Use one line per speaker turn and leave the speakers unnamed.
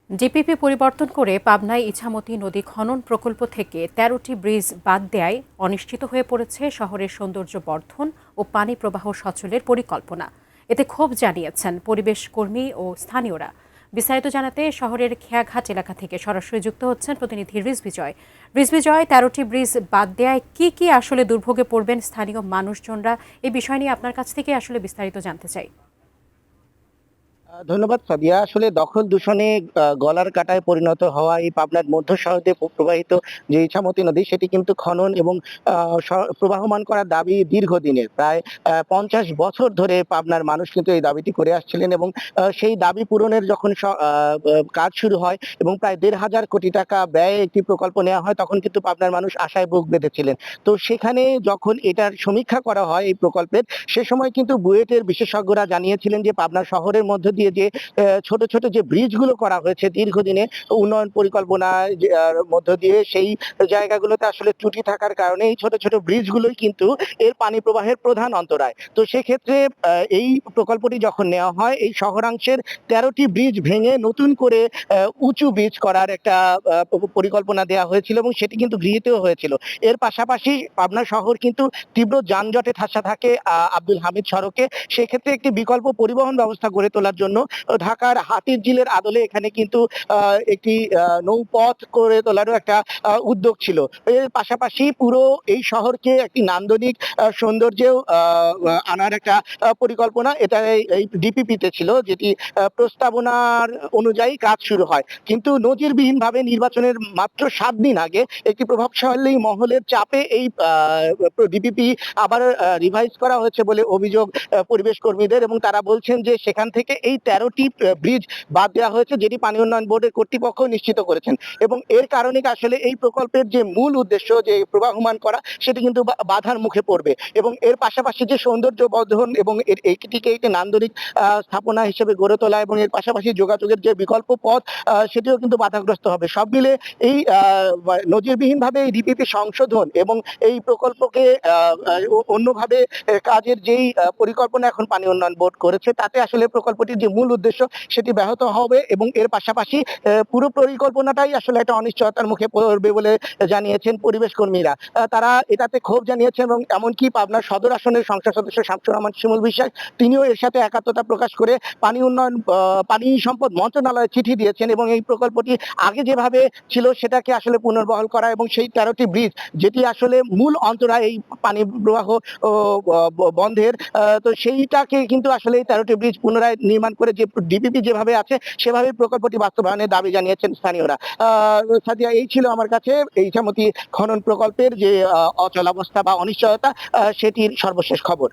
DPP পরিবর্তন করে পাবনায় ইছামতি নদী খনন প্রকল্প থেকে ১৩টি ব্রিজ বাদ দেয়ায় অনিশ্চিত হয়ে পড়েছে শহরের সৌন্দর্য বর্ধন ও পানি প্রবাহ সচলের পরিকল্পনা। এতে ক্ষোভ জানিয়েছেন পরিবেশ কর্মী ও স্থানীয়রা। বিস্তারিত জানাতে শহরের খেয়াঘাট এলাকা থেকে সরাসরি যুক্ত হচ্ছেন প্রতিনিধি রিজবিজয়। রিজবিজয়, ১৩টি ব্রিজ বাদ দেয়ায় কি আসলে দুর্ভোগে পড়বেন স্থানীয় মানুষজনরা, এই বিষয় নিয়ে আপনার কাছ থেকে আসলে বিস্তারিত জানতে চাই।
ধন্যবাদ সাদিয়া। আসলে দখল দূষণে গলার কাঁটায় পরিণত হওয়া এই পাবনার মধ্য শহর দিয়ে প্রবাহিত যে ইছামতি নদী, সেটি কিন্তু খনন এবং প্রবাহমান করার দাবি দীর্ঘদিনের। প্রায় ৫০ বছর ধরে পাবনার মানুষ কিন্তু এই দাবিটি করে আসছিলেন এবং সেই দাবি পূরণের যখন কাজ শুরু হয় এবং প্রায় ১,৫০০ কোটি টাকা ব্যয়ে একটি প্রকল্প নেওয়া হয়, তখন কিন্তু পাবনার মানুষ আশায় বুক বেঁধেছিলেন। তো সেখানে যখন এটার সমীক্ষা করা হয় এই প্রকল্পের, সে সময় কিন্তু বুয়েটের বিশেষজ্ঞরা জানিয়েছিলেন যে পাবনা শহরের মধ্য দিয়ে যে ছোট ছোট যে ব্রিজগুলো করা হয়েছে দীর্ঘদিনে উন্নয়ন পরিকল্পনার মধ্য দিয়ে, সেই জায়গাগুলোতে আসলে ত্রুটি থাকার কারণে এই ছোট ছোট ব্রিজগুলোই কিন্তু এর পানি প্রবাহের প্রধান অন্তরায়। তো সেক্ষেত্রে এই প্রকল্পটি যখন নেওয়া হয়, এই শহরাংশের ১৩টি ব্রিজ ভেঙে নতুন করে উঁচু ব্রিজ করার একটা পরিকল্পনা দেওয়া হয়েছিল এবং সেটি কিন্তু গৃহীতও হয়েছিল। এর পাশাপাশি পাবনা শহর কিন্তু তীব্র যানজটে ঠাসা থাকে আব্দুল হামিদ সড়কে। সেক্ষেত্রে একটি বিকল্প পরিবহন ব্যবস্থা গড়ে তোলার জন্য ঢাকার হাতিরঝিলের আদলে এখানে কিন্তু একটি নৌপথ করে তোলারও একটা উদ্যোগ ছিল। এর পাশাপাশি পুরো এই শহরকে একটি নান্দনিক সৌন্দর্যেও আনার একটা পরিকল্পনা এটা এই ডিপিপিতে ছিল, যেটি প্রস্তাবনার অনুযায়ী কাজ শুরু হয়। কিন্তু নজিরবিহীন ভাবে নির্বাচনের মাত্র ৭ দিন আগে একটি প্রভাবশালী মহলের চাপে এই ডিপিপি আবার রিভাইজ করা হয়েছে বলে অভিযোগ পরিবেশ কর্মীদের, এবং তারা বলছেন যে সেখান থেকে এই ১৩টি ব্রিজ বাদ দেওয়া হয়েছে, যেটি পানি উন্নয়ন বোর্ডের কর্তৃপক্ষ নিশ্চিত করেছেন। এবং এর কারণে আসলে এই প্রকল্পের যে মূল উদ্দেশ্য যে প্রবাহমান করা, সেটি কিন্তু বাধার মুখে পড়বে। এবং এর পাশাপাশি যে সৌন্দর্য বর্ধন এবং এটিকে একটি নান্দনিক স্থাপনা হিসেবে গড়ে তোলা এবং এর পাশাপাশি যোগাযোগের যে বিকল্প পথ, সেটিও কিন্তু বাধাগ্রস্ত হবে। সব মিলে এই নজিরবিহীন ভাবে এই ডিপিপি সংশোধন এবং এই প্রকল্পকে অন্যভাবে কাজের যেই পরিকল্পনা এখন পানি উন্নয়ন বোর্ড করেছে, তাতে আসলে প্রকল্পটির যে মূল উদ্দেশ্য সেটি ব্যাহত হবে এবং এর পাশাপাশি পুরো পরিকল্পনাটাই আসলে একটা অনিশ্চয়তার মুখে পড়বে বলে জানিয়েছেন পরিবেশ কর্মীরা। তারা এটাতে ক্ষোভ জানিয়েছেন এবং এমনকি পাবনা সদর আসনের সংসদ সদস্য শামসুর রহমান শিমুল বিশ্বাস, তিনিও এর সাথে একাত্মতা প্রকাশ করে পানি সম্পদ মন্ত্রণালয়ে চিঠি দিয়েছেন এবং এই প্রকল্পটি আগে যেভাবে ছিল সেটাকে আসলে পুনর্বহাল করা এবং সেই ১৩টি ব্রিজ, যেটি আসলে মূল অন্তরায় এই পানি প্রবাহ ও বন্ধের, তো সেইটাকে কিন্তু আসলে এই ১৩টি ব্রিজ পুনরায় নির্মাণ করে যে ডিপিপি যেভাবে আছে সেভাবে প্রকল্পটি বাস্তবায়নের দাবি জানিয়েছেন স্থানীয়রা। সাদিয়া, এই ছিল আমার কাছে এই ইছামতি খনন প্রকল্পের যে অচলাবস্থা বা অনিশ্চয়তা, সেটির সর্বশেষ খবর।